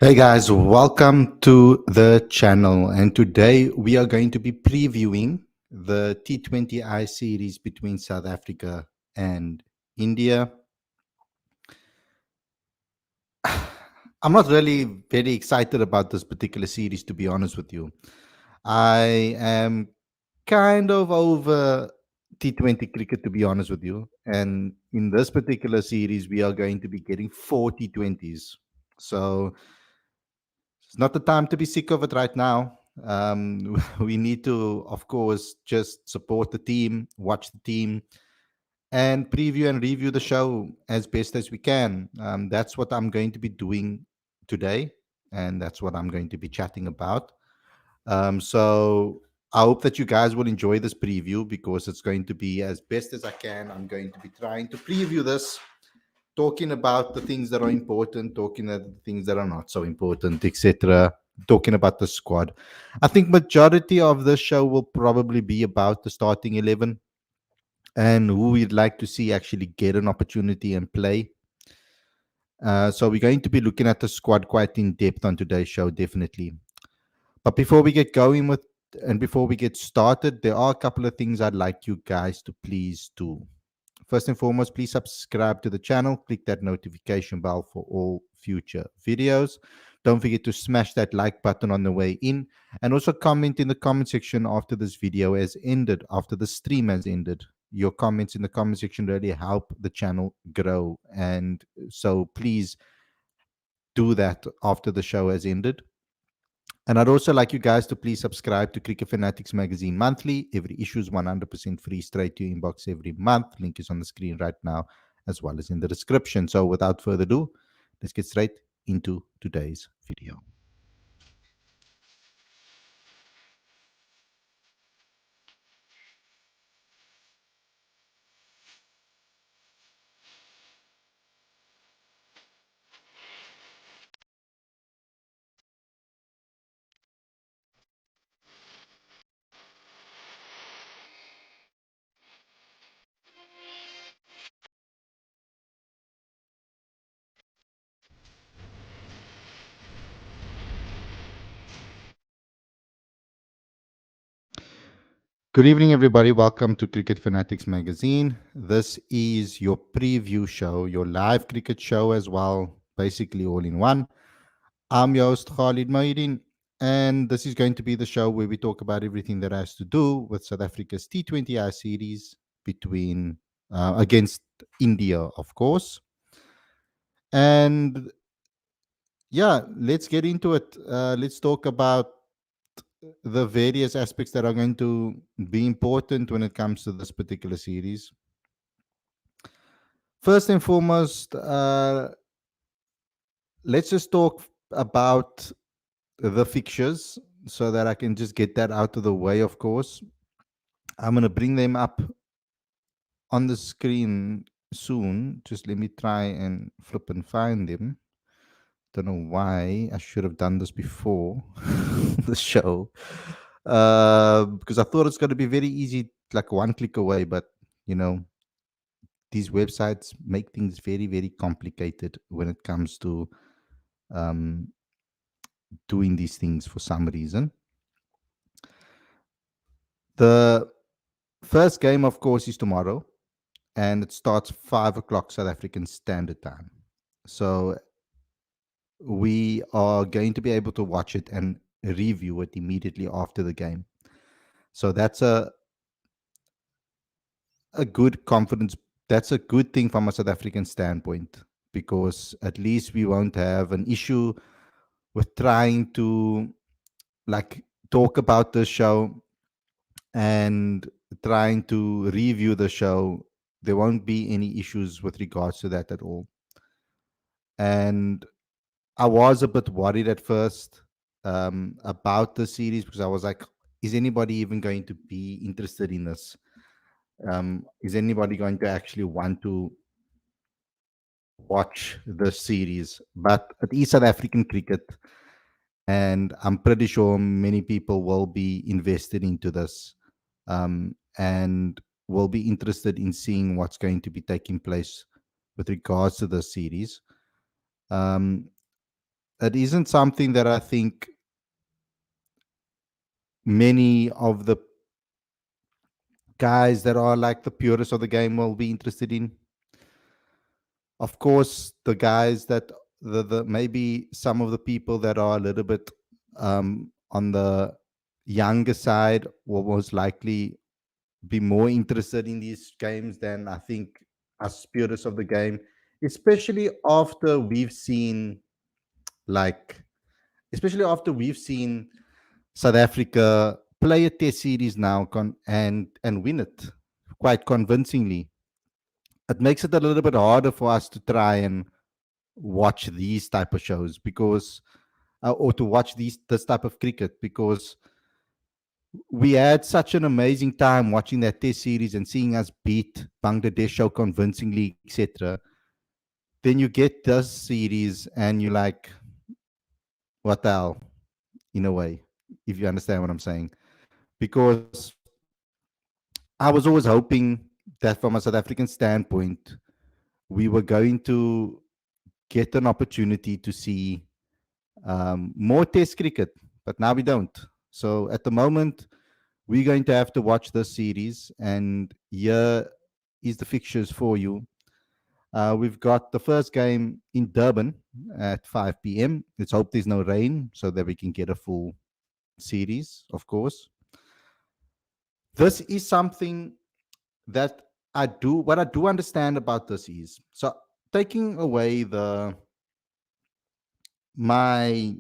Hey guys, welcome to the channel. And today we are going to be previewing the T20I series between South Africa and India. I'm not really very excited about this particular series, to be honest with you. I am kind of over T20 cricket, to be honest with you. And in this particular series, we are going to be getting four T20s. So it's not the time to be sick of it right now. We need to, of course, just support the team, watch the team, and preview and review the show as best as we can. That's what I'm going to be doing today, and that's what I'm going to be chatting about. So I hope that you guys will enjoy this preview because it's going to be as best as I can. I'm going to be trying to preview this, talking about the things that are important, talking about the things that are not so important, etc. Talking about the squad. I think majority of the show will probably be about the starting 11 and who we'd like to see actually get an opportunity and play. So we're going to be looking at the squad quite in depth on today's show, definitely. But before we get going with and before we get started, there are a couple of things I'd like you guys to please do. First and foremost, please subscribe to the channel. Click that notification bell for all future videos. Don't forget to smash that like button on the way in. And also comment in the comment section after this video has ended, after the stream has ended. Your comments in the comment section really help the channel grow. And so please do that after the show has ended. And I'd also like you guys to please subscribe to Cricket Fanatics Magazine monthly. Every issue is 100% free, straight to your inbox every month. Link is on the screen right now, as well as in the description. So without further ado, let's get straight into today's video. Good evening, everybody. Welcome to Cricket Fanatics Magazine. This is your preview show, your live cricket show as well, basically all in one. I'm your host, Khalid, and this is going to be the show where we talk about everything that has to do with South Africa's T20I series between against India, of course. And yeah, let's get into it. Let's talk about the various aspects that are going to be important when it comes to this particular series. First and foremost, let's just talk about the fixtures so that I can just get that out of the way, of course. I'm going to bring them up on the screen soon. Just let me try and flip and find them. Don't know why I should have done this before the show. Because I thought it's going to be very easy, like one click away, but you know, these websites make things very, very complicated when it comes to um, doing these things for some reason. The first game, of course, is tomorrow, and it starts 5 o'clock South African Standard Time. So we are going to be able to watch it and review it immediately after the game. So that's a good confidence. That's a good thing from a South African standpoint because at least we won't have an issue with trying to like talk about the show and trying to review the show. There won't be any issues with regards to that at all. And I was a bit worried at first about the series because I was like, is anybody even going to be interested in this? Is anybody going to actually want to watch the series? But it is South African cricket, and I'm pretty sure many people will be invested into this and will be interested in seeing what's going to be taking place with regards to the series. Um, it isn't something that I think many of the guys that are like the purists of the game will be interested in. Of course, the guys that the maybe some of the people that are a little bit on the younger side will most likely be more interested in these games than I think us purists of the game, especially after we've seen like especially after we've seen South Africa play a test series now and win it quite convincingly. It makes it a little bit harder for us to try and watch these type of shows because or to watch this type of cricket because we had such an amazing time watching that test series and seeing us beat Bangladesh so convincingly, etc. Then you get this series and you're like, what the hell, in a way, if you understand what I'm saying. Because I was always hoping that from a South African standpoint, we were going to get an opportunity to see more test cricket, but now we don't. So at the moment, we're going to have to watch this series, and here is the fixtures for you. We've got the first game in Durban at 5 p.m. Let's hope there's no rain so that we can get a full series, of course. This is something that what I do understand about this is so taking away the my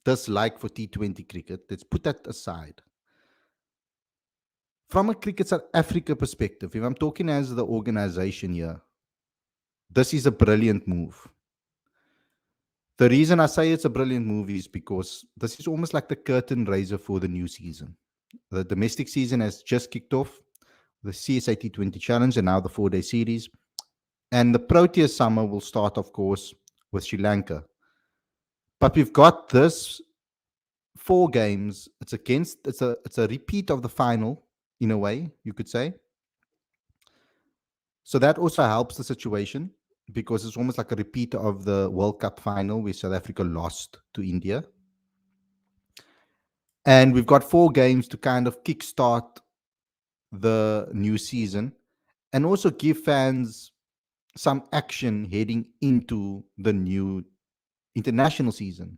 dislike for T20 cricket, let's put that aside. From a Cricket South Africa perspective, if I'm talking as the organization here, this is a brilliant move. The reason I say it's a brilliant move is because this is almost like the curtain raiser for the new season. The domestic season has just kicked off, the CSA T20 Challenge, and now the 4-day series. And the Proteas summer will start, of course, with Sri Lanka. But we've got this 4 games. It's a repeat of the final, in a way, you could say. So that also helps the situation because it's almost like a repeat of the World Cup final where South Africa lost to India. And we've got 4 games to kind of kickstart the new season and also give fans some action heading into the new international season.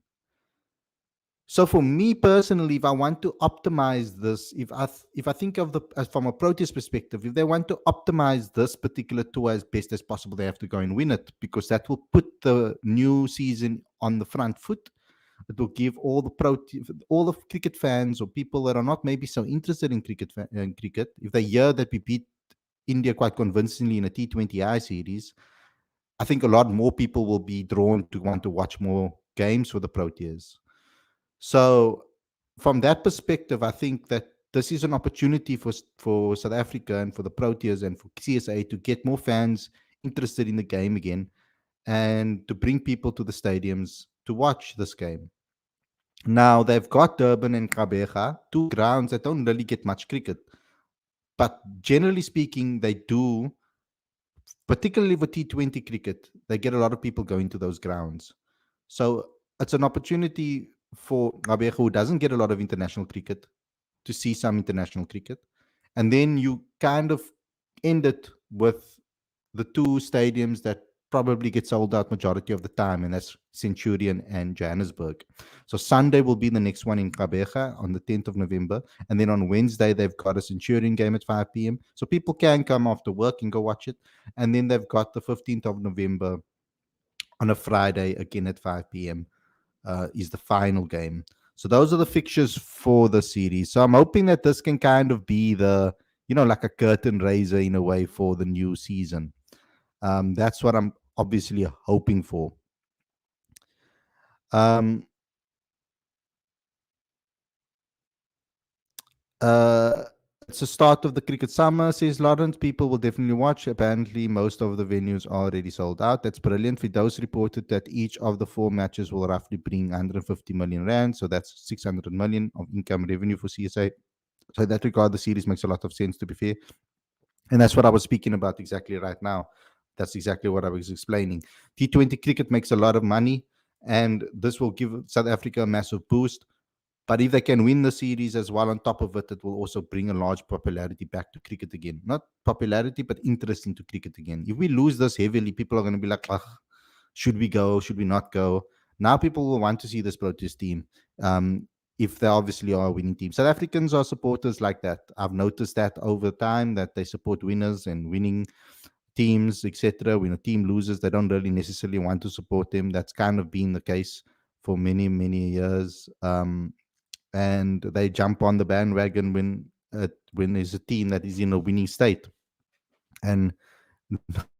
So for me personally, if I want to optimize this, if I think of the as from a Proteas perspective, if they want to optimize this particular tour as best as possible, they have to go and win it because that will put the new season on the front foot. It will give all the cricket fans or people that are not maybe so interested in cricket, if they hear that we beat India quite convincingly in a T20I series, I think a lot more people will be drawn to want to watch more games for the Proteas. So, from that perspective, I think that this is an opportunity for South Africa and for the Proteas and for CSA to get more fans interested in the game again and to bring people to the stadiums to watch this game. Now, they've got Durban and Gqeberha, 2 grounds that don't really get much cricket. But generally speaking, they do, particularly for T20 cricket, they get a lot of people going to those grounds. So it's an opportunity for Gqeberha, who doesn't get a lot of international cricket, to see some international cricket. And then you kind of end it with the 2 stadiums that probably get sold out majority of the time, and that's Centurion and Johannesburg. So Sunday will be the next one in Gqeberha on the 10th of November. And then on Wednesday, they've got a Centurion game at 5 p.m. So people can come after work and go watch it. And then they've got the 15th of November on a Friday, again at 5 p.m. Is the final game. So those are the fixtures for the series. So I'm hoping that this can kind of be like a curtain raiser in a way for the new season. That's what I'm obviously hoping for. Um, it's the start of the cricket summer, says Lawrence. People will definitely watch. Apparently, most of the venues are already sold out. That's brilliant. Fidos reported that each of the 4 matches will roughly bring 150 million rand. So that's 600 million of income revenue for CSA. So in that regard, the series makes a lot of sense, to be fair. And that's what I was speaking about exactly right now. That's exactly what I was explaining. T20 cricket makes a lot of money. and this will give South Africa a massive boost. But if they can win the series as well on top of it, it will also bring a large popularity back to cricket again. Not popularity, but interest into cricket again. If we lose this heavily, people are going to be like, ugh, should we go? Should we not go? Now people will want to see this Proteas team. If they obviously are a winning team. South Africans are supporters like that. I've noticed that over time that they support winners and winning teams, etc. When a team loses, they don't really necessarily want to support them. That's kind of been the case for many, many years. And they jump on the bandwagon when there's a team that is in a winning state. And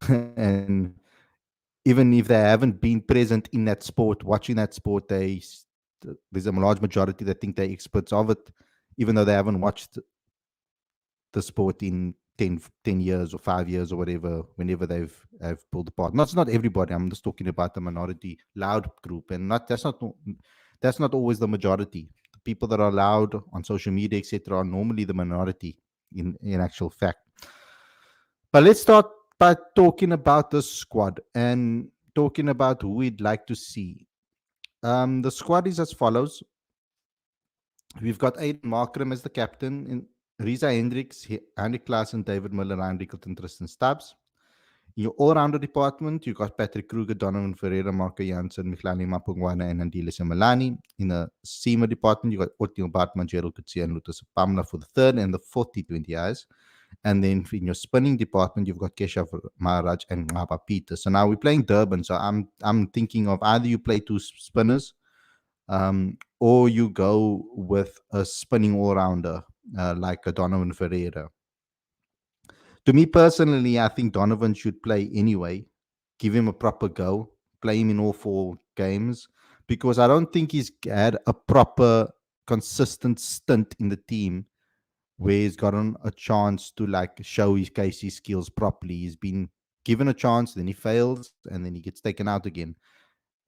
and even if they haven't been present in that sport, watching that sport, there's a large majority that think they're experts of it, even though they haven't watched the sport in 10 years or 5 years or whatever, whenever they've have pulled apart. Not everybody. I'm just talking about the minority loud group, and not that's not always the majority. The people that are loud on social media, etc., are normally the minority in actual fact. But let's start by talking about the squad and talking about who we'd like to see. The squad is as follows. We've got Aiden Markram as the captain, in Risa Hendricks, Andy Klassen, David Miller, Ryan Rickleton, Tristan Stubbs. In your all-rounder department, you've got Patrick Kruger, Donovan Ferreira, Marco Janssen, Michlani Mapungwana, and Andile Semalani. In the seamer department, you've got Otniel Bartman, Gerald Kutsia, and Lutus Pamla for the third and the fourth T20Is. And then in your spinning department, you've got Keshav Maharaj and Ngaba Peter. So now we're playing Durban. So I'm thinking of either you play two spinners, or you go with a spinning all-rounder like a Donovan Ferreira. To me personally, I think Donovan should play anyway. Give him a proper go. Play him in all 4 games, because I don't think he's had a proper, consistent stint in the team where he's gotten a chance to like show his KC skills properly. He's been given a chance, then he fails, and then he gets taken out again,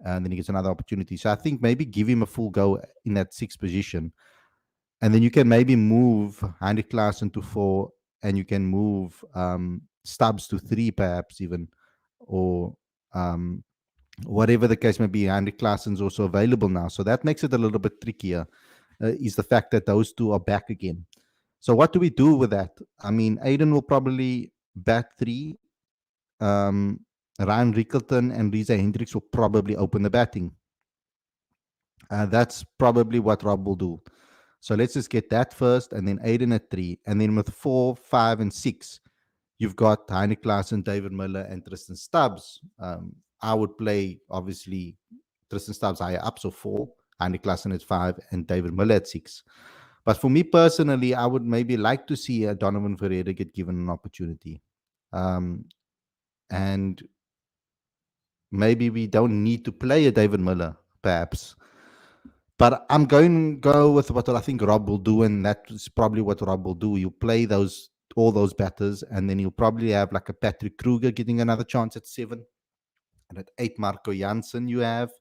and then he gets another opportunity. So I think maybe give him a full go in that 6th position, and then you can maybe move Handy Klassen to 4, and you can move Stubbs to 3, perhaps even, or whatever the case may be. Handy Klassen's also available now, so that makes it a little bit trickier. Is the fact that those 2 are back again. So what do we do with that? I mean, Aiden will probably bat 3. Ryan Rickleton and Risa Hendricks will probably open the batting. That's probably what Rob will do. So let's just get that first, and then Aiden at 3. And then with 4, 5, and 6, you've got Heine Klaassen, David Miller, and Tristan Stubbs. I would play, obviously, Tristan Stubbs higher up, so 4, Heine Klaassen at 5, and David Miller at 6. But for me personally, I would maybe like to see Donovan Ferreira get given an opportunity. And maybe we don't need to play a David Miller, perhaps. But I'm going to go with what I think Rob will do, and that's probably what Rob will do. You'll play all those batters, and then you'll probably have like a Patrick Kruger getting another chance at 7. And at 8, Marco Janssen you have.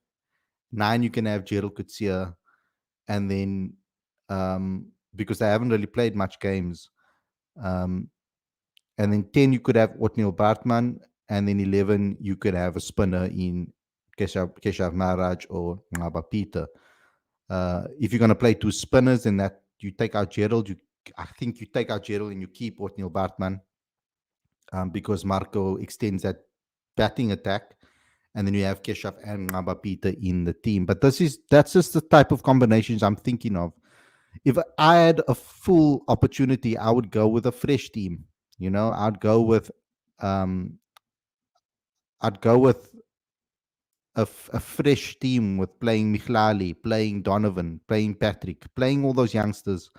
9, you can have Gerald Kutsia. And then, because they haven't really played much games. And then 10, you could have Otniel Bartman. And then 11, you could have a spinner in Keshav Maharaj or Ngaba Peter. If you're going to play 2 spinners, then that you take out Gerald. I think you take out Gerald and you keep Otniel Bartman, because Marco extends that batting attack, and then you have Keshav and Ngaba Peter in the team. But that's just the type of combinations I'm thinking of. If I had a full opportunity, I would go with a fresh team. I'd go with a fresh team with playing Michlali, playing Donovan, playing Patrick, playing all those youngsters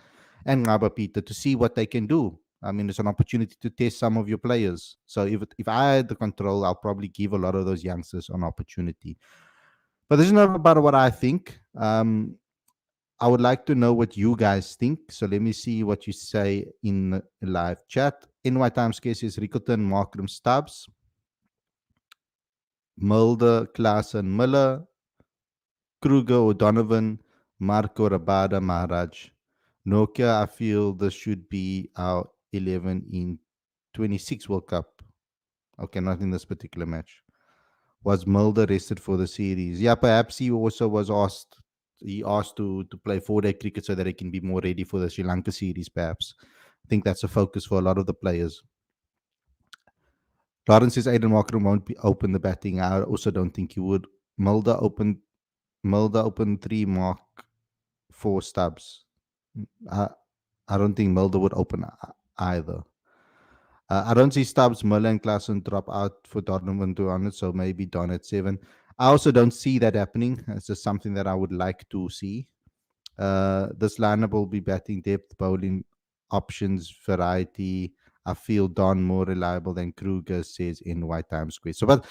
and Ngaba Peter to see what they can do. I mean, it's an opportunity to test some of your players. So if I had the control, I'll probably give a lot of those youngsters an opportunity. But this is not about what I think. I would like to know what you guys think. So let me see what you say in the live chat. NY Times case is Rickleton, Markram, Stubbs, Mulder, Klaassen, Miller, Kruger, O'Donovan, Marco, Rabada, Maharaj. Nokia, I feel this should be our 11 in 26 World Cup. Okay, not in this particular match. was Mulder rested for the series? Yeah, perhaps he also was asked. He asked to play 4-day cricket so that he can be more ready for the Sri Lanka series. Perhaps I think that's a focus for a lot of the players. Lawrence says Aiden Markram won't be open the batting. I also don't think he would. Mulder opened. Mulder opened 3, Mark 4 stubs. I, I don't think Mulder would open either. I don't see Stubbs, Muller, and Klassen drop out for Donovan to on it, so maybe Don at 7. I also don't see that happening. It's just something that I would like to see. This lineup will be batting depth, bowling options, variety. I feel Don more reliable than Kruger, says in White Times Square. So, but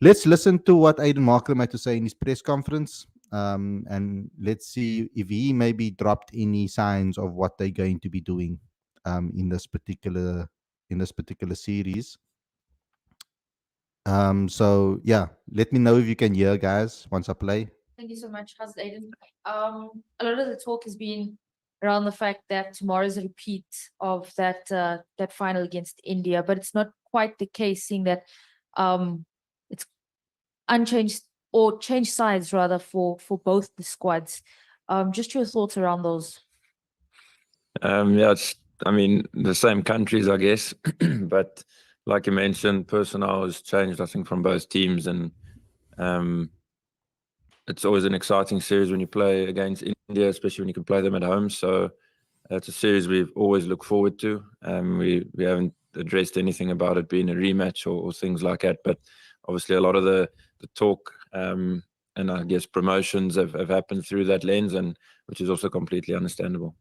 let's listen to what Aiden Markram had to say in his press conference. And let's see if he maybe dropped any signs of what they're going to be doing in this particular series. So yeah, let me know if you can hear, guys, once I play. Thank you so much, Khalid Aiden. A lot of the talk has been around the fact that tomorrow is a repeat of that final against India, but it's not quite the case, seeing that it's unchanged or changed sides rather for both the squads. Just your thoughts around those. Yeah, it's, I mean, the same countries, I guess, but like you mentioned, personnel has changed, I think, from both teams, and it's always an exciting series when you play against India, especially when you can play them at home. So it's a series we've always looked forward to. We haven't addressed anything about it being a rematch or things like that, but obviously a lot of the talk and I guess promotions have happened through that lens, and which is also completely understandable.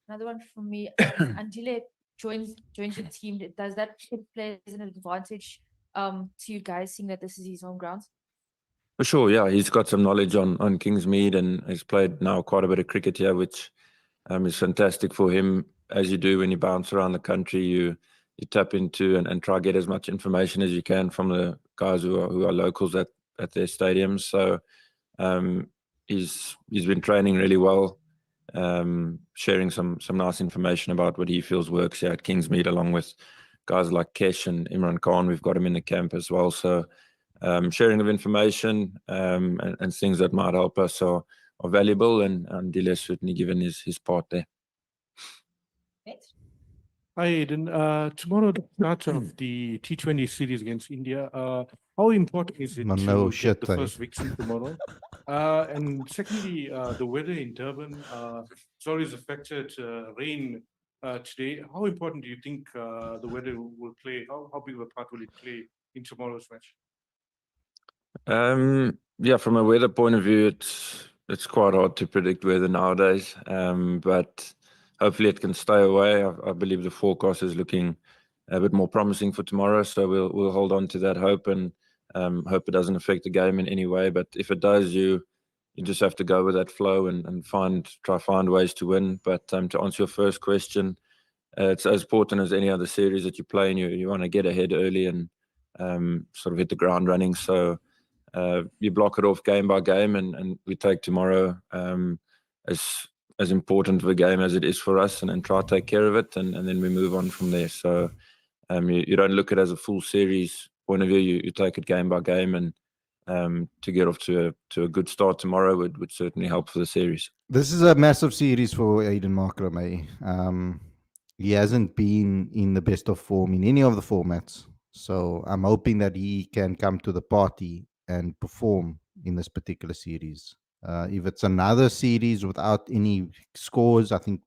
Another one from me. Andile joins the team. Does that play as an advantage to you guys, seeing that this is his home grounds? For sure, yeah. He's got some knowledge on Kingsmead, and he's played now quite a bit of cricket here, which is fantastic for him. As you do when you bounce around the country, you tap into and try to get as much information as you can from the guys who are locals at their stadiums. So he's been training really well, sharing some nice information about what he feels works here at Kingsmead, along with guys like Kesh and Imran Khan. We've got him in the camp as well. So sharing of information and things that might help us are valuable, and Dile has certainly given his part there. Hi, Aiden. Tomorrow, the start of the T20 series against India. How important is it to get the first victory tomorrow? And secondly, the weather in Durban is always affected rain today. How important do you think the weather will play? How big of a part will it play in tomorrow's match? Yeah, from a weather point of view, it's quite hard to predict weather nowadays. But hopefully it can stay away. I believe the forecast is looking a bit more promising for tomorrow, so we'll hold on to that hope and hope it doesn't affect the game in any way. But if it does, you just have to go with that flow and try find ways to win. But to answer your first question, it's as important as any other series that you play, and you want to get ahead early and sort of hit the ground running. So you block it off game by game, and we take tomorrow as important of a game as it is for us, and try to take care of it, and then we move on from there. So you don't look at it as a full series point of view. You take it game by game, and to get off to a good start tomorrow would certainly help for the series. This is a massive series for Aiden Markram. He hasn't been in the best of form in any of the formats, so I'm hoping that he can come to the party and perform in this particular series. If it's another series without any scores, I think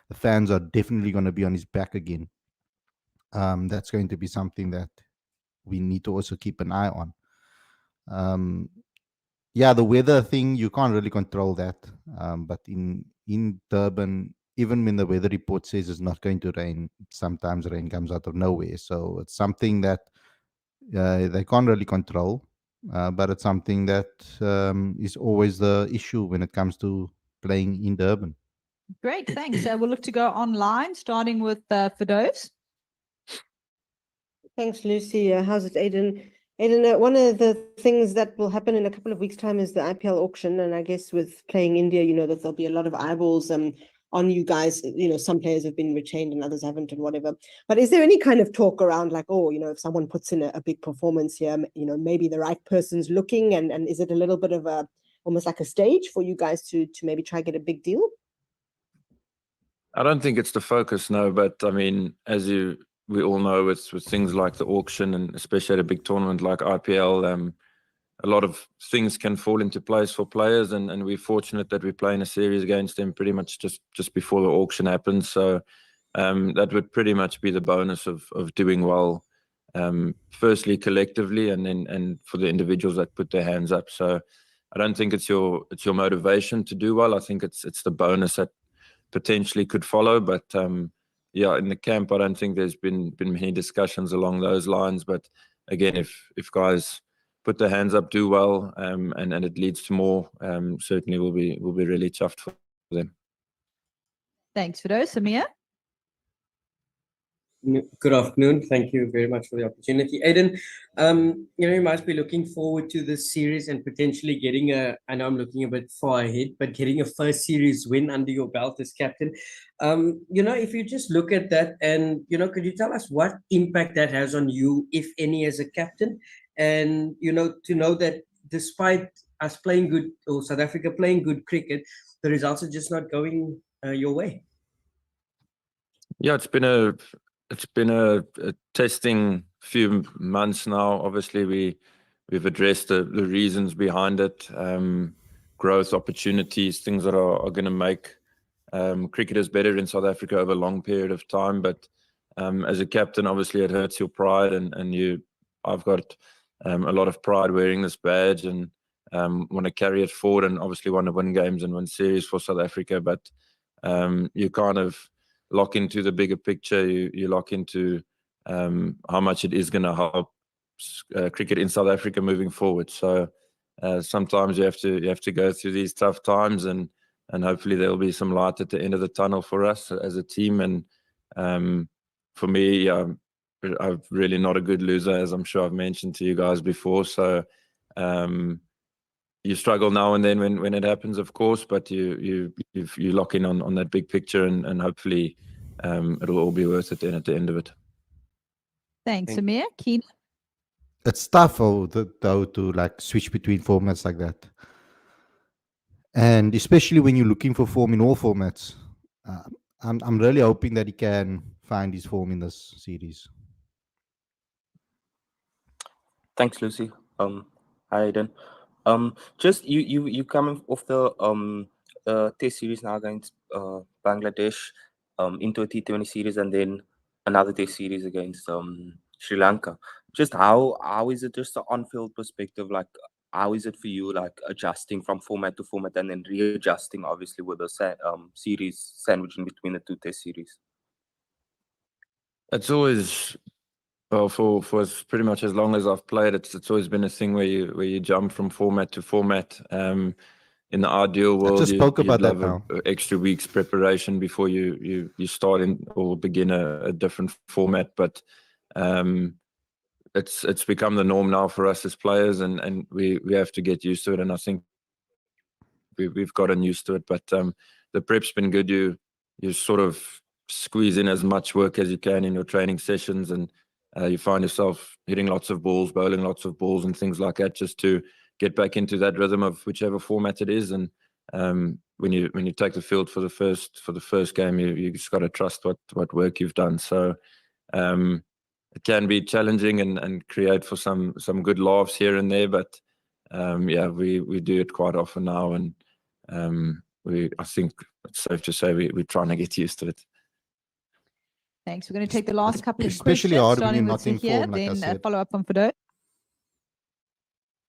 the fans are definitely going to be on his back again. That's going to be something that we need to also keep an eye on. Yeah, the weather thing, you can't really control that. But in Durban, even when the weather report says it's not going to rain, sometimes rain comes out of nowhere. So it's something that they can't really control. But it's something that is always the issue when it comes to playing in Durban. Great, thanks. We'll look to go online, starting with Firdous. Thanks, Lucy. How's it, Aiden? Aiden, one of the things that will happen in a couple of weeks' time is the IPL auction, and I guess with playing India, that there'll be a lot of eyeballs on you guys. Some players have been retained and others haven't and whatever. But is there any kind of talk around like, oh, if someone puts in a big performance here, maybe the right person's looking, and is it a little bit of almost like a stage for you guys to maybe try get a big deal? I don't think it's the focus, no, but I mean, we all know with things like the auction and especially at a big tournament like IPL, a lot of things can fall into place for players, and we're fortunate that we're playing a series against them pretty much just before the auction happens. So that would pretty much be the bonus of doing well, firstly collectively, and for the individuals that put their hands up. So I don't think it's your motivation to do well. I think it's the bonus that potentially could follow. But yeah, in the camp, I don't think there's been many discussions along those lines. But again, if guys put their hands up, do well, and it leads to more, certainly we'll be really chuffed for them. Thanks, Fido. Samir? Good afternoon. Thank you very much for the opportunity. Aiden, you must be looking forward to this series and potentially getting I know I'm looking a bit far ahead, but getting a first series win under your belt as captain. If you just look at that and, could you tell us what impact that has on you, if any, as a captain? And, to know that despite us playing good, or South Africa playing good cricket, the results are just not going your way. Yeah, it's been a testing few months now. Obviously, we've addressed the reasons behind it, growth opportunities, things that are going to make cricketers better in South Africa over a long period of time. But as a captain, obviously, it hurts your pride, and I've got a lot of pride wearing this badge, and want to carry it forward, and obviously want to win games and win series for South Africa. But you kind of lock into the bigger picture. You lock into how much it is going to help cricket in South Africa moving forward. So sometimes you have to go through these tough times, and hopefully there will be some light at the end of the tunnel for us as a team. And for me, I'm really not a good loser, as I'm sure I've mentioned to you guys before. So you struggle now and then when it happens, of course, but you lock in on that big picture, and hopefully it'll all be worth it then at the end of it. Thanks, Samir. Keen? It's tough though to like switch between formats like that, and especially when you're looking for form in all formats. I'm really hoping that he can find his form in this series. Thanks, Lucy. Hi, Aiden. Just you coming off the Test series now against Bangladesh, into a T20 series, and then another Test series against Sri Lanka. Just how is it, just the on-field perspective, like how is it for you, like adjusting from format to format and then readjusting, obviously with the series sandwich in between the two Test series? It's always, well, for pretty much as long as I've played, it's always been a thing where you jump from format to format. In the ideal world, just spoke about that love now. a extra week's preparation before you start in or begin a different format. But it's become the norm now for us as players, and we have to get used to it. And I think we've gotten used to it. But the prep's been good. You sort of squeeze in as much work as you can in your training sessions, and you find yourself hitting lots of balls, bowling lots of balls, and things like that, just to get back into that rhythm of whichever format it is. And when you take the field for the first game, you just got to trust what work you've done. So it can be challenging and create for some good laughs here and there, but yeah, we do it quite often now, and I think it's safe to say we're trying to get used to it. Thanks. We're going to take the last couple of Especially questions, hard when starting you're with not in Sahir, form, like I then said. follow up from Fido.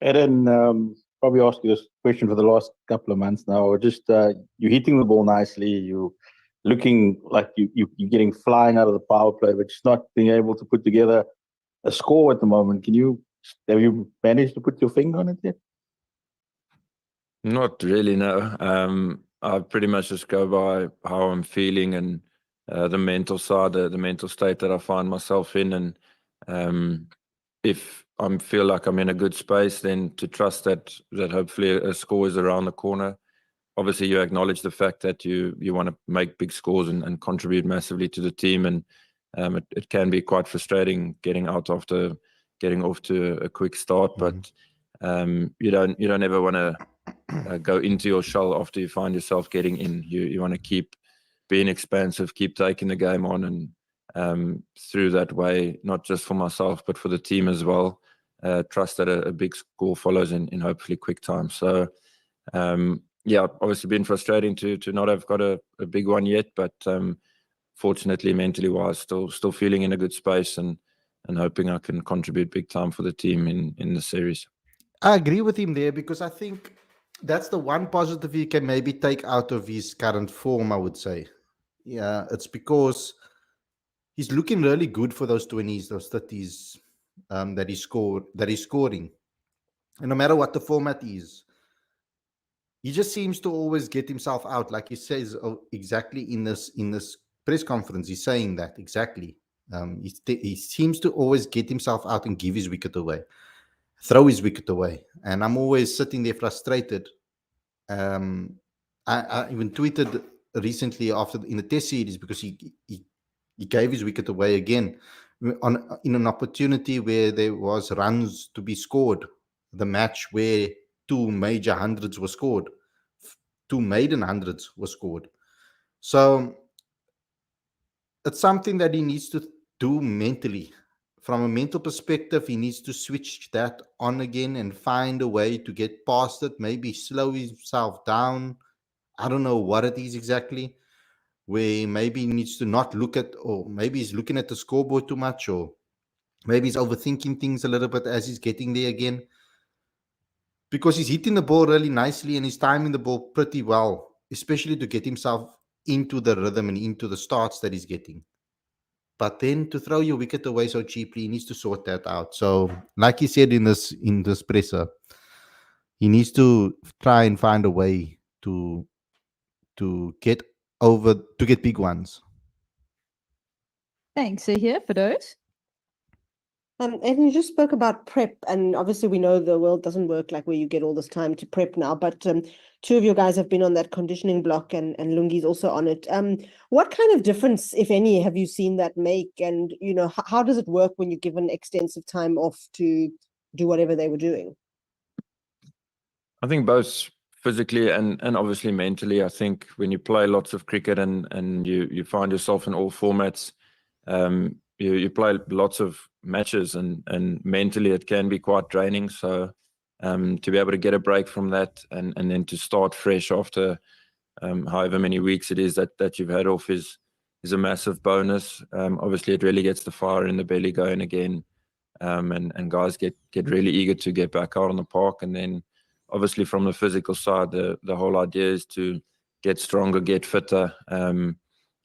Eden, probably asked you this question for the last couple of months now. Just you're hitting the ball nicely. You looking like you're getting flying out of the power play, but just not being able to put together a score at the moment. Have you managed to put your finger on it yet? Not really, no. I pretty much just go by how I'm feeling and the mental side, the mental state that I find myself in. And if I feel like I'm in a good space, then to trust that hopefully a score is around the corner. obviously you acknowledge the fact that you want to make big scores and contribute massively to the team, and it can be quite frustrating getting out after getting off to a quick start, but you don't ever want to go into your shell after you find yourself getting in. You want to keep being expansive, keep taking the game on, and through that way, not just for myself but for the team as well, trust that a big score follows in hopefully quick time. So yeah, obviously been frustrating to not have got a big one yet, but fortunately mentally wise still feeling in a good space and hoping I can contribute big time for the team in the series. I agree with him there, because I think that's the one positive you can maybe take out of his current form, I would say. Yeah, it's because he's looking really good for those 20s, those 30s that he's scoring. And no matter what the format is, he just seems to always get himself out, like he says exactly in this press conference. He's saying that exactly. He seems to always get himself out and give his wicket away, throw his wicket away, and I'm always sitting there frustrated. I even tweeted recently in the Test series, because he gave his wicket away again in an opportunity where there was runs to be scored. The match where two major hundreds were scored, two maiden hundreds were scored. So it's something that he needs to do mentally. From a mental perspective, he needs to switch that on again and find a way to get past it, maybe slow himself down. I don't know what it is exactly, where maybe he needs to not look at, or maybe he's looking at the scoreboard too much, or maybe he's overthinking things a little bit as he's getting there again. Because he's hitting the ball really nicely and he's timing the ball pretty well, especially to get himself into the rhythm and into the starts that he's getting. But then to throw your wicket away so cheaply, he needs to sort that out. So, like he said in this presser, he needs to try and find a way to get big ones. Thanks. So here for those. And you just spoke about prep, and obviously we know the world doesn't work like where you get all this time to prep now, but two of you guys have been on that conditioning block, and Lungi's also on it. What kind of difference, if any, have you seen that make? And, you know, how does it work when you're given extensive time off to do whatever they were doing? I think both physically and obviously mentally. I think when you play lots of cricket and you find yourself in all formats, you play lots of matches and mentally it can be quite draining. So to be able to get a break from that and then to start fresh after however many weeks it is that you've had off is a massive bonus. Obviously it really gets the fire in the belly going again, and guys get really eager to get back out on the park. And then obviously from the physical side, the whole idea is to get stronger, get fitter,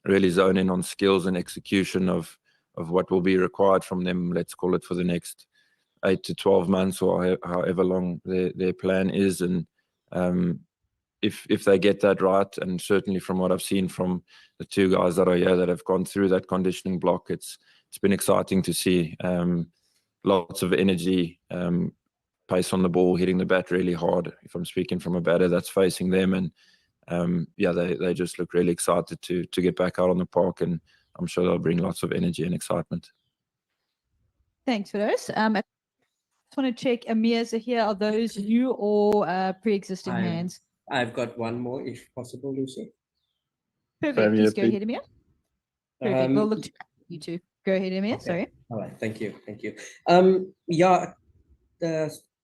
really zone in on skills and execution of what will be required from them, let's call it for the next 8 to 12 months or however long their plan is. And if they get that right, and certainly from what I've seen from the two guys that are here that have gone through that conditioning block, it's been exciting to see. Lots of energy, pace on the ball, hitting the bat really hard, if I'm speaking from a batter that's facing them. And yeah, they just look really excited to get back out on the park, and I'm sure they'll bring lots of energy and excitement. Thanks for those. I just want to check, Amir's here. Are those new or pre-existing hands? I've got one more, if possible, Lucy. Perfect. Please go ahead, Amir. Perfect. We'll look to you two. Go ahead, Amir. Okay. Sorry. All right. Thank you. Yeah,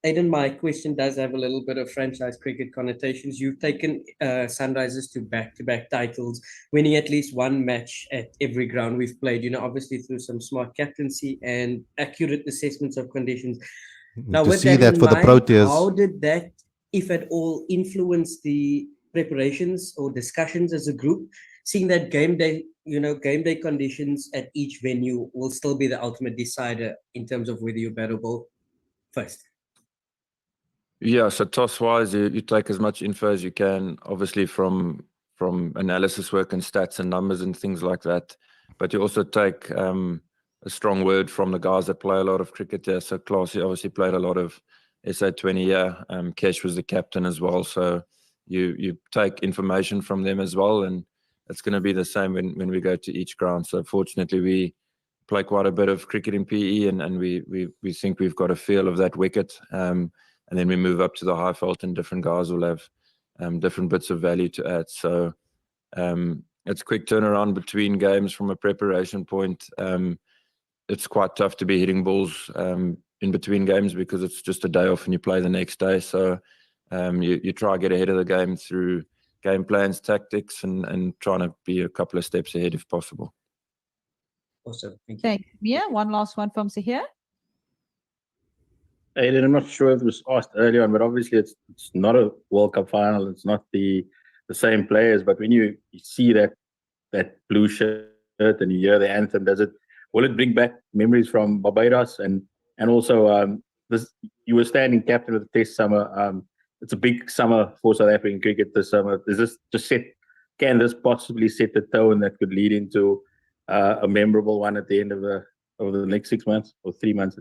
Aiden, my question does have a little bit of franchise cricket connotations. You've taken Sunrisers to back-to-back titles, winning at least one match at every ground we've played, you know, obviously through some smart captaincy and accurate assessments of conditions. Now, with that in mind, how did that, if at all, influence the preparations or discussions as a group, seeing that game day conditions at each venue will still be the ultimate decider in terms of whether you bat or bowl first? Yeah, so toss-wise, you take as much info as you can, obviously from analysis work and stats and numbers and things like that. But you also take a strong word from the guys that play a lot of cricket there. So Classy obviously played a lot of SA 20 year. Kesh was the captain as well. So you take information from them as well, and it's going to be the same when we go to each ground. So fortunately, we play quite a bit of cricket in PE, and we think we've got a feel of that wicket. And then we move up to the high felt, and different guys will have different bits of value to add. So it's quick turnaround between games from a preparation point. It's quite tough to be hitting balls in between games because it's just a day off and you play the next day. So you try to get ahead of the game through game plans, tactics, and trying to be a couple of steps ahead if possible. Awesome. Thank you. Thanks, Mia. One last one from Sahir. Aiden, I'm not sure if it was asked earlier on, but obviously it's not a World Cup final. It's not the same players. But when you see that blue shirt and you hear the anthem, will it bring back memories from Barbados? And also you were standing captain of the Test summer. It's a big summer for South African cricket this summer. Can this possibly set the tone that could lead into a memorable one at the end of the next 6 months or 3 months?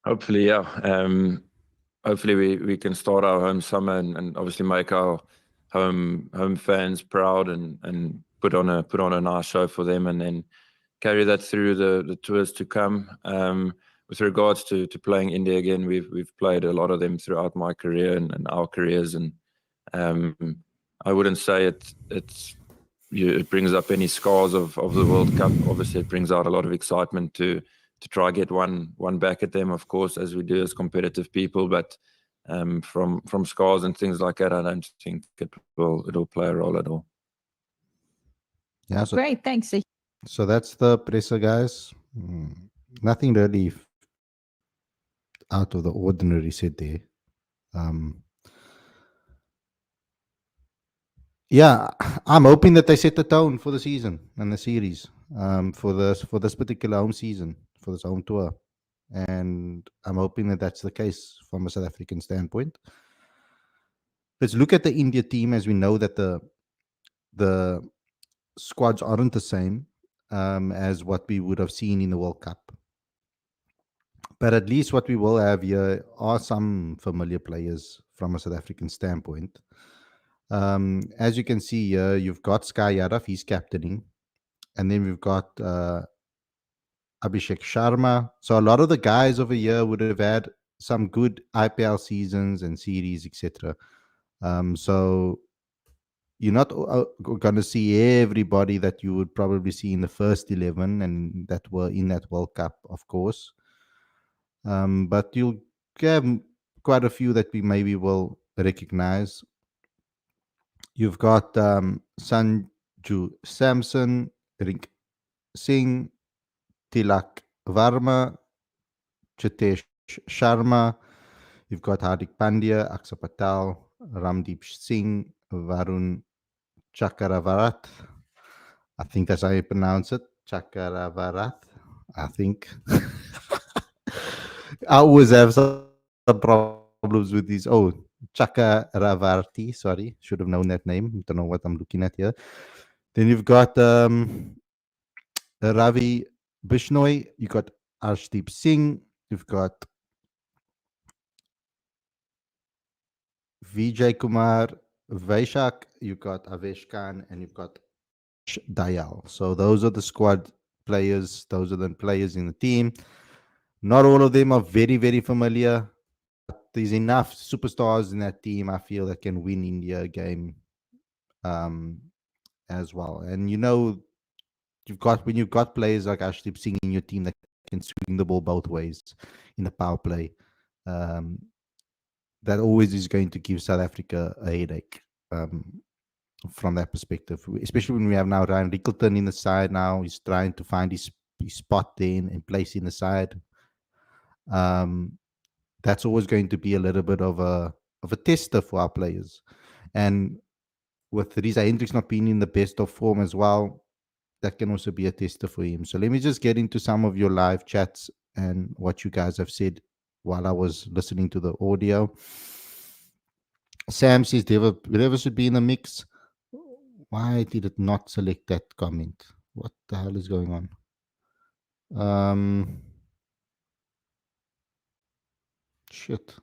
Hopefully, yeah. Hopefully we can start our home summer and obviously make our home fans proud and put on a nice show for them, and then carry that through the tours to come. With regards to playing India again, we've played a lot of them throughout my career and our careers, and I wouldn't say it brings up any scars of the World Cup. Obviously, it brings out a lot of excitement to try get one back at them, of course, as we do as competitive people. But from scars and things like that, I don't think it'll play a role at all. Yeah. Great, thanks. Sahir. So that's the presser, guys. Nothing really out of the ordinary said there. Yeah, I'm hoping that they set the tone for the season and the series for this particular home season, for this home tour, and I'm hoping that that's the case from a South African standpoint. Let's look at the India team, as we know that the squads aren't the same as what we would have seen in the World Cup. But at least what we will have here are some familiar players from a South African standpoint. As you can see here, you've got Sky Yadav, he's captaining. And then we've got Abhishek Sharma. So a lot of the guys over here would have had some good IPL seasons and series, etc. So you're not going to see everybody that you would probably see in the first 11 and that were in that World Cup, of course. But you'll have quite a few that we maybe will recognize. You've got Sanju Samson, Rink Singh, Tilak Varma, Chitesh Sharma. You've got Hardik Pandya, Aksa Patel, Ramdeep Singh, Varun Chakravarth. I think that's how you pronounce it. Chakravarth, I think. I always have some problems with these. Oh, Chakravarti, sorry. Should have known that name. Don't know what I'm looking at here. Then you've got Ravi Bishnoi. You've got Arshdeep Singh. You've got Vijay Kumar Vaishak. You've got Avesh Khan. And you've got Dayal. So those are the squad players. Those are the players in the team. Not all of them are very, very familiar. There's enough superstars in that team, I feel, that can win India a game as well. And when you've got players like Arshdeep Singh in your team that can swing the ball both ways in the power play, that always is going to give South Africa a headache from that perspective. Especially when we have now Ryan Rickleton in the side now. He's trying to find his spot there and place in the side. That's always going to be a little bit of a tester for our players. And with Risa Hendricks not being in the best of form as well, that can also be a tester for him. So let me just get into some of your live chats and what you guys have said while I was listening to the audio. Sam says Dever should be in the mix. Why did it not select that comment? What the hell is going on? Shit.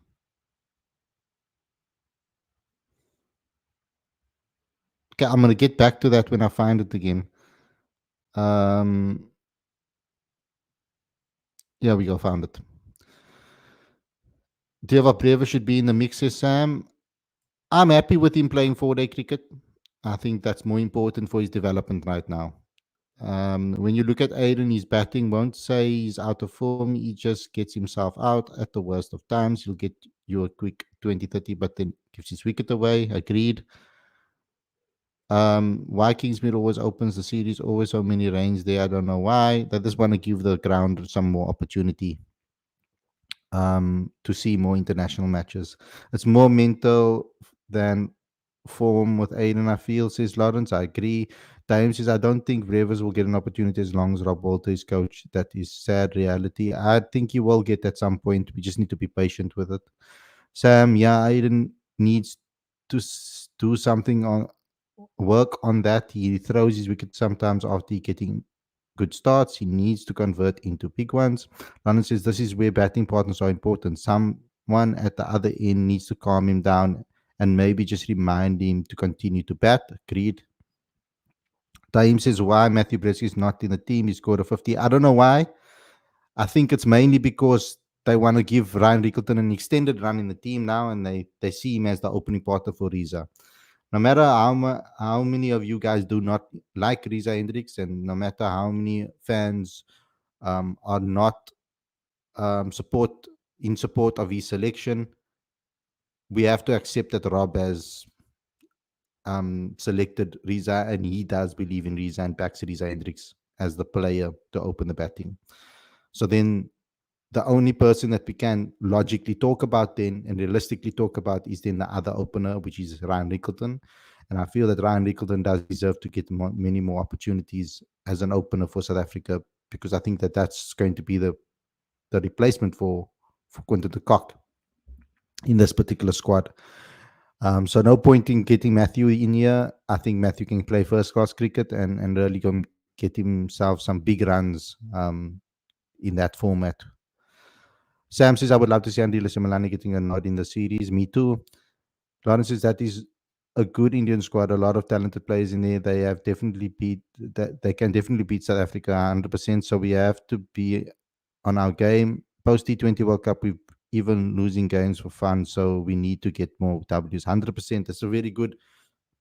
Okay, I'm gonna get back to that when I find it again. Yeah, we go, found it. Deva Breva should be in the mix, says Sam. I'm happy with him playing 4-day cricket. I think that's more important for his development right now. When you look at Aiden, his batting won't say he's out of form. He just gets himself out at the worst of times. He'll get you a quick 20-30, but then gives his wicket away. Agreed. Why Kingsmead always opens the series, always so many rains there. I don't know why. They just want to give the ground some more opportunity to see more international matches. It's more mental than form with Aiden, I feel, says Lawrence. I agree. Dame says, I don't think Rivers will get an opportunity as long as Rob Walter is coach. That is sad reality. I think he will get at some point. We just need to be patient with it. Sam, yeah, Aiden needs to do something on work on that. He throws his wicket sometimes after getting good starts. He needs to convert into big ones. London says this is where batting partners are important. Someone at the other end needs to calm him down and maybe just remind him to continue to bat. Agreed. Taim says why Matthew Bresky is not in the team. He scored a 50. I don't know why. I think it's mainly because they want to give Ryan Rickleton an extended run in the team now, and they see him as the opening partner for Riza. No matter how many of you guys do not like Riza Hendricks, and no matter how many fans are not in support of his selection, we have to accept that Rob has selected Riza, and he does believe in Riza and backs Riza Hendricks as the player to open the batting. So then the only person that we can logically talk about then and realistically talk about is then the other opener, which is Ryan Rickleton. And I feel that Ryan Rickleton does deserve to get many more opportunities as an opener for South Africa, because I think that that's going to be the replacement for Quinton de Kock in this particular squad. So no point in getting Matthew in here. I think Matthew can play first-class cricket and really go get himself some big runs in that format. Sam says, I would love to see Andy Similani getting a nod in the series. Me too. Lawrence says that is a good Indian squad. A lot of talented players in there. They have definitely they can definitely beat South Africa 100%. So we have to be on our game. Post T20 World Cup, we've even losing games for fun. So we need to get more Ws 100%. It's a very good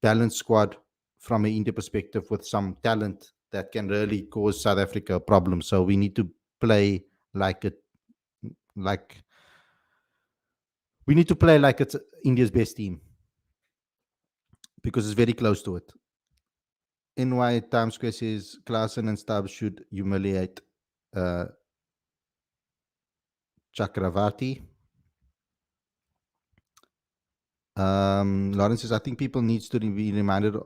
balanced squad from an India perspective with some talent that can really cause South Africa a problem. So we need to play like it's India's best team, because it's very close to it. NY Times Square says Klaasen and Stubbs should humiliate Chakravarti. Lawrence says, I think people needs to be reminded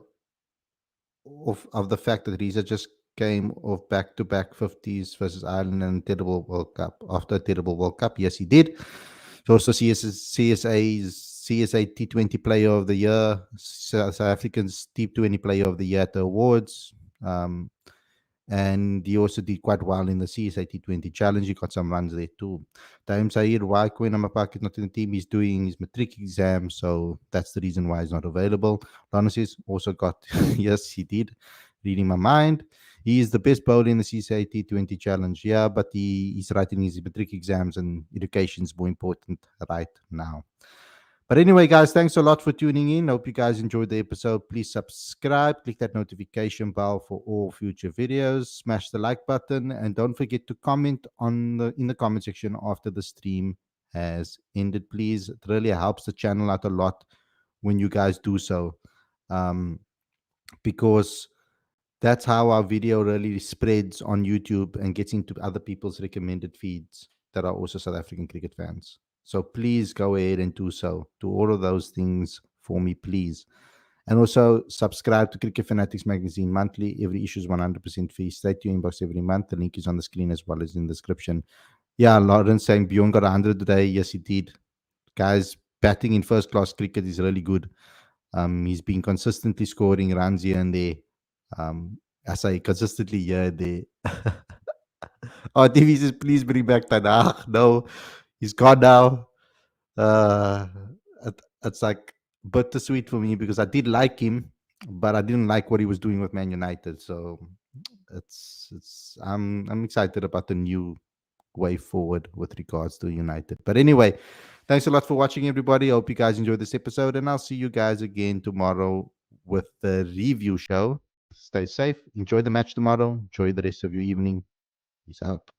of the fact that Riza just came off back-to-back 50s versus Ireland and a terrible World Cup. After a terrible World Cup, yes, he did. So also CSA T20 Player of the Year, South African's T20 Player of the Year at the awards. And he also did quite well in the CSA T20 Challenge. He got some runs there too. Taim Saeed, why Quinn Amapak is not in the team? He's doing his matric exam, so that's the reason why he's not available. Donis also got, yes, he did. Reading my mind. He is the best bowler in the CSA T20 Challenge. Yeah, but he's writing his matric exams, and education is more important right now. But anyway, guys, thanks a lot for tuning in. Hope you guys enjoyed the episode. Please subscribe, click that notification bell for all future videos, smash the like button, and don't forget to comment in the comment section after the stream has ended, please. It really helps the channel out a lot when you guys do so, because that's how our video really spreads on YouTube and gets into other people's recommended feeds that are also South African cricket fans. So please go ahead and do so. Do all of those things for me, please. And also subscribe to Cricket Fanatics Magazine monthly. Every issue is 100% free. Stay to your inbox every month. The link is on the screen as well as in the description. Yeah, Lawrence saying Bjorn got 100 today. Yes, he did. Guys, batting in first-class cricket is really good. He's been consistently scoring runs here and there. I say consistently here and there. Oh, TV says, please bring back Tanakh. No, he's gone now. It's like bittersweet for me because I did like him but I didn't like what he was doing with Man United. So I'm excited about the new way forward with regards to United. But anyway, thanks a lot for watching, everybody. I hope you guys enjoyed this episode, and I'll see you guys again tomorrow with the review show. Stay safe. Enjoy the match tomorrow. Enjoy the rest of your evening. Peace out.